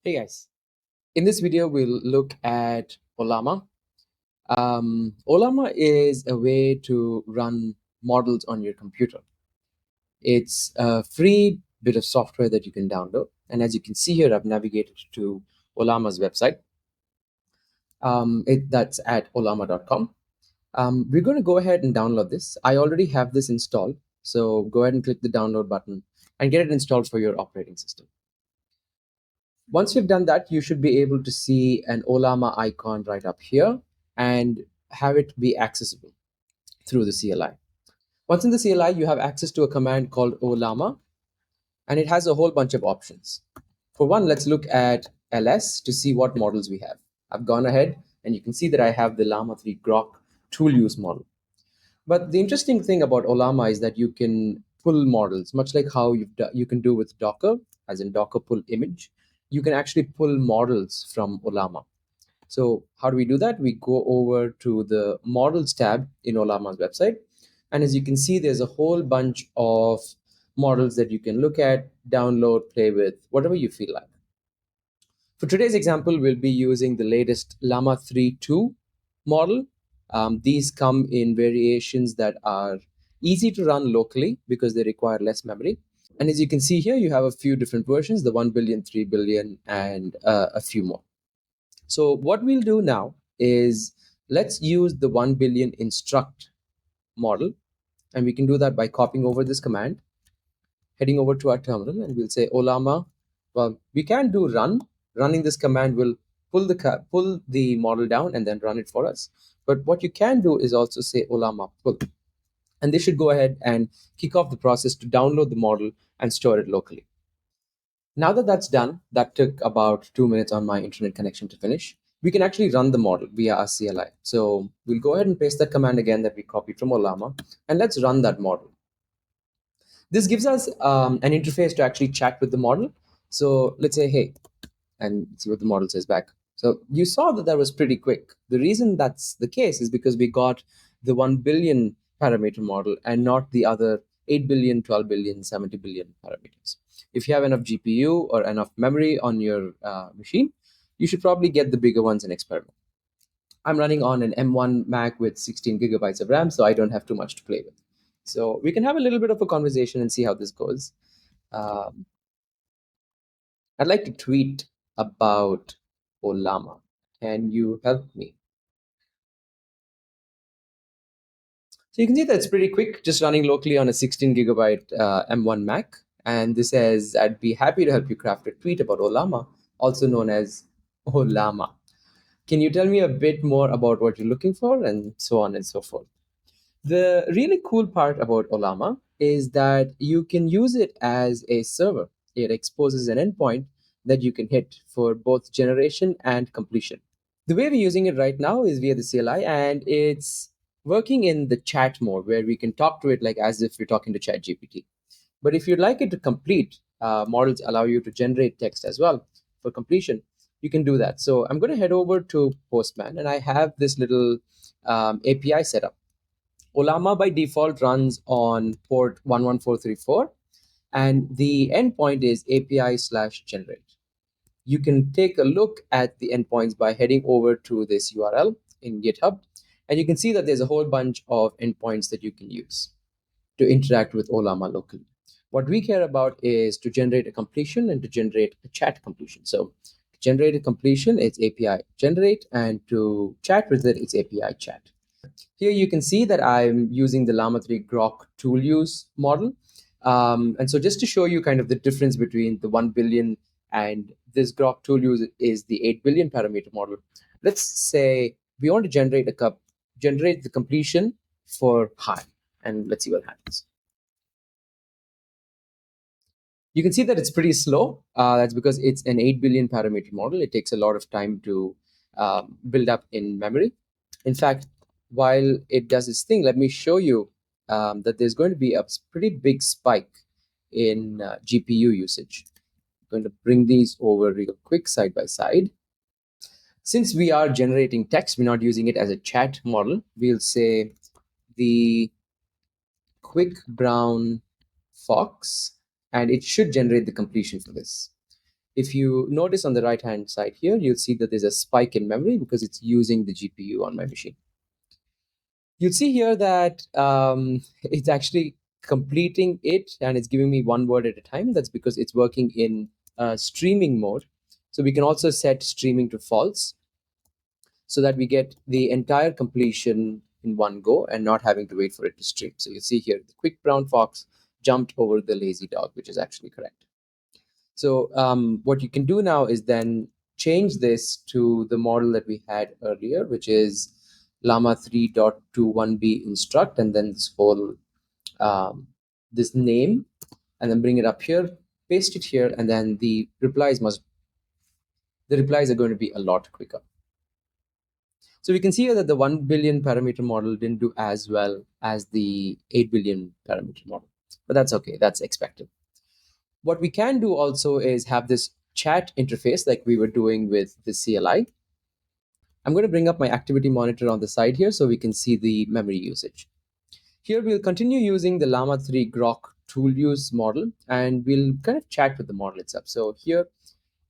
Hey guys, in this video we'll look at Ollama. Ollama is a way to run models on your computer. It's a free bit of software that you can download. And as you can see here, I've navigated to Ollama's website. That's at ollama.com. We're going to go ahead and download this. I already have this installed. So go ahead and click the download button and get it installed for your operating system. Once you've done that, you should be able to see an Ollama icon right up here and have it be accessible through the CLI. Once in the CLI, you have access to a command called Ollama, and it has a whole bunch of options. For one, let's look at LS to see what models we have. I've gone ahead, and you can see that I have the Llama 3 Groq tool use model. But the interesting thing about Ollama is that you can pull models, much like how you can do with Docker, as in Docker pull image. You can actually pull models from Ollama. So how do we do that? We go over to the models tab in Ollama's website. And as you can see, there's a whole bunch of models that you can look at, download, play with, whatever you feel like. For today's example, we'll be using the latest Llama 3.2 model. These come in variations that are easy to run locally because they require less memory. And as you can see here, you have a few different versions, the 1 billion, 3 billion, and a few more. So what we'll do now is let's use the 1 billion instruct model. And we can do that by copying over this command, heading over to our terminal, and we'll say Ollama. Well, we can do run. Running this command will pull the model down and then run it for us. But what you can do is also say Ollama pull. And they should go ahead and kick off the process to download the model and store it locally. Now that that's done, that took about 2 minutes on my internet connection to finish. We can actually run the model via our CLI. So we'll go ahead and paste that command again that we copied from Ollama, and let's run that model. This gives us an interface to actually chat with the model. So let's say, hey, and see what the model says back. So you saw that that was pretty quick. The reason that's the case is because we got the 1 billion parameter model and not the other 8 billion, 12 billion, 70 billion parameters. If you have enough GPU or enough memory on your machine, you should probably get the bigger ones and experiment. I'm running on an M1 Mac with 16 gigabytes of RAM, so I don't have too much to play with. So we can have a little bit of a conversation and see how this goes. Um, I'd like to tweet about Ollama. Can you help me? So you can see that it's pretty quick, just running locally on a 16 gigabyte M1 Mac. And this says, I'd be happy to help you craft a tweet about Ollama, also known as Ollama. Can you tell me a bit more about what you're looking for, and so on and so forth? The really cool part about Ollama is that you can use it as a server. It exposes an endpoint that you can hit for both generation and completion. The way we're using it right now is via the CLI, and it's working in the chat mode where we can talk to it like as if we're talking to ChatGPT. But if you'd like it to complete, models allow you to generate text as well for completion. You can do that. So I'm going to head over to Postman, and I have this little API set up. Ollama by default runs on port 11434, and the endpoint is API/generate. You can take a look at the endpoints by heading over to this URL in GitHub, and you can see that there's a whole bunch of endpoints that you can use to interact with Ollama locally. What we care about is to generate a completion and to generate a chat completion. So to generate a completion, it's API generate, and to chat with it, it's API chat. Here you can see that I'm using the Llama 3 Groq tool use model. And so just to show you kind of the difference between the 1 billion and this Groq tool use is the 8 billion parameter model. Let's say we want to generate the completion for hi, and let's see what happens. You can see that it's pretty slow. That's because it's an 8 billion parameter model. It takes a lot of time to build up in memory. In fact, while it does its thing, let me show you that there's going to be a pretty big spike in GPU usage. I'm going to bring these over real quick side by side. Since we are generating text, we're not using it as a chat model. We'll say the quick brown fox, and it should generate the completion for this. If you notice on the right hand side here, you'll see that there's a spike in memory because it's using the GPU on my machine. You'll see here that it's actually completing it and it's giving me one word at a time. That's because it's working in streaming mode. So we can also set streaming to false so that we get the entire completion in one go and not having to wait for it to stream. So you see here, the quick brown fox jumped over the lazy dog, which is actually correct. So what you can do now is then change this to the model that we had earlier, which is llama 3.21b instruct, and then this whole this name, and then bring it up here, paste it here, and then the replies are going to be a lot quicker. So we can see here that the 1 billion parameter model didn't do as well as the 8 billion parameter model, but that's okay. That's expected. What we can do also is have this chat interface like we were doing with the CLI. I'm going to bring up my activity monitor on the side here so we can see the memory usage. Here we'll continue using the Llama 3 Groq tool use model and we'll kind of chat with the model itself. So here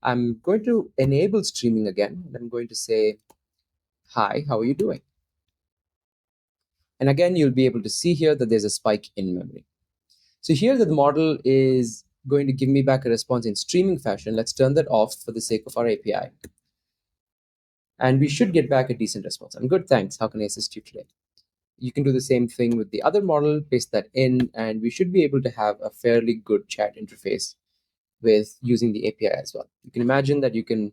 I'm going to enable streaming again and I'm going to say, hi, how are you doing? And again, you'll be able to see here that there's a spike in memory. So here the model is going to give me back a response in streaming fashion. Let's turn that off for the sake of our API. And we should get back a decent response. I'm good, thanks. How can I assist you today? You can do the same thing with the other model, paste that in, and we should be able to have a fairly good chat interface with using the API as well. You can imagine that you can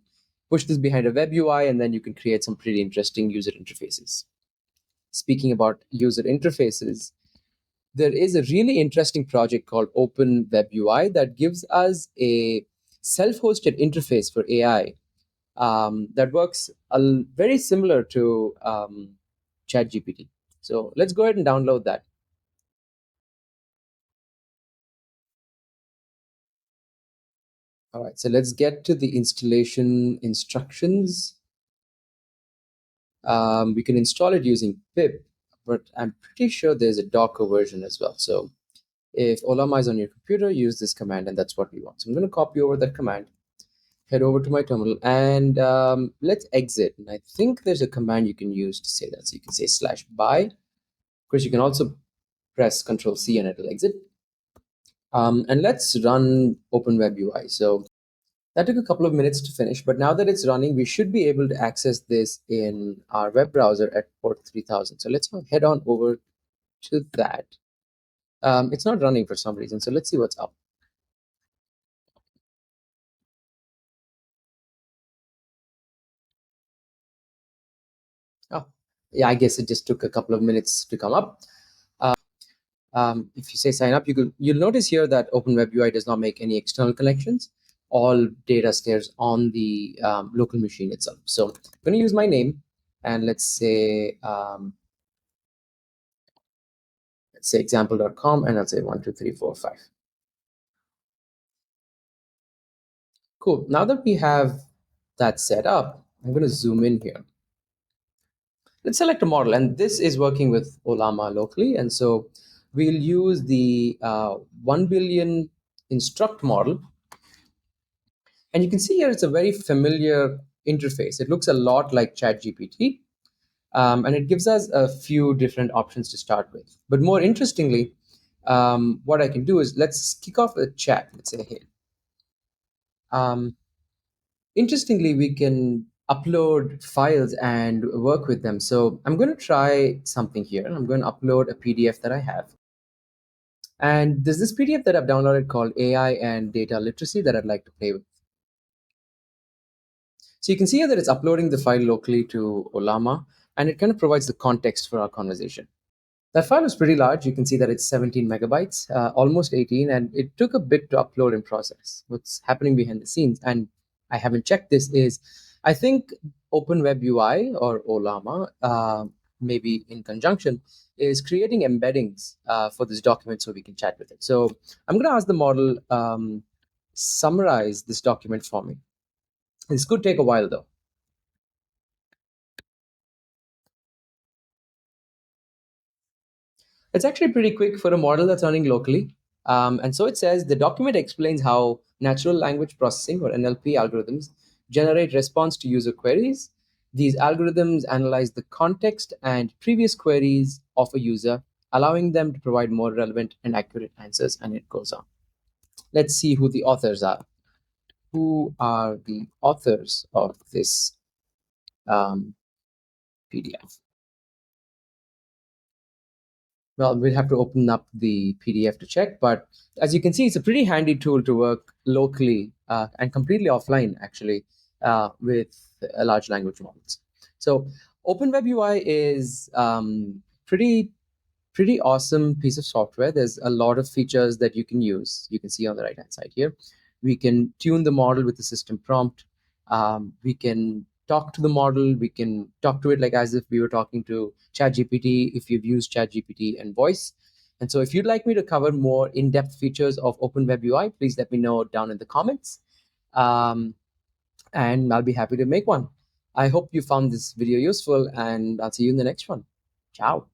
push this behind a web UI and then you can create some pretty interesting user interfaces. Speaking about user interfaces, there is a really interesting project called OpenWebUI that gives us a self-hosted interface for AI that works very similar to ChatGPT. So let's go ahead and download that. All right, so let's get to the installation instructions. We can install it using pip, but I'm pretty sure there's a Docker version as well. So if Ollama is on your computer, use this command, and that's what we want. So I'm going to copy over that command, head over to my terminal, and let's exit. And I think there's a command you can use to say that. So you can say /by. Of course, you can also press Control C and it'll exit. And let's run OpenWebUI. So that took a couple of minutes to finish, but now that it's running, we should be able to access this in our web browser at port 3000. So let's head on over to that. It's not running for some reason, so let's see what's up. Oh, yeah, I guess it just took a couple of minutes to come up. If you say sign up, you'll notice here that OpenWebUI does not make any external connections. All data stays on the local machine itself. So I'm going to use my name, and let's say example.com, and I'll say 1, 2, 3, 4, 5. Cool. Now that we have that set up, I'm going to zoom in here. Let's select a model, and this is working with Ollama locally, and so we'll use the 1 billion instruct model. And you can see here it's a very familiar interface. It looks a lot like ChatGPT, and it gives us a few different options to start with. But more interestingly, what I can do is let's kick off a chat. Let's say, hey. Interestingly, we can upload files and work with them. So I'm going to try something here. I'm going to upload a PDF that I have. And there's this PDF that I've downloaded called AI and Data Literacy that I'd like to play with. So you can see here that it's uploading the file locally to Ollama, and it kind of provides the context for our conversation. That file is pretty large. You can see that it's 17 megabytes, almost 18, and it took a bit to upload and process. What's happening behind the scenes, and I haven't checked this, is I think OpenWebUI or Ollama, maybe in conjunction, is creating embeddings for this document so we can chat with it. So I'm going to ask the model summarize this document for me. This could take a while though. It's actually pretty quick for a model that's running locally. And so it says the document explains how natural language processing or NLP algorithms generate response to user queries. These algorithms analyze the context and previous queries of a user, allowing them to provide more relevant and accurate answers. And it goes on. Let's see who the authors are. Who are the authors of this PDF? Well, we'll have to open up the PDF to check, but as you can see, it's a pretty handy tool to work locally and completely offline, actually, with large language models. So, OpenWebUI is pretty awesome piece of software. There's a lot of features that you can use. You can see on the right hand side here. We can tune the model with the system prompt. We can talk to the model. We can talk to it like as if we were talking to ChatGPT if you've used ChatGPT and voice. And so if you'd like me to cover more in-depth features of OpenWebUI, please let me know down in the comments. Um, and I'll be happy to make one. I hope you found this video useful, and I'll see you in the next one. Ciao.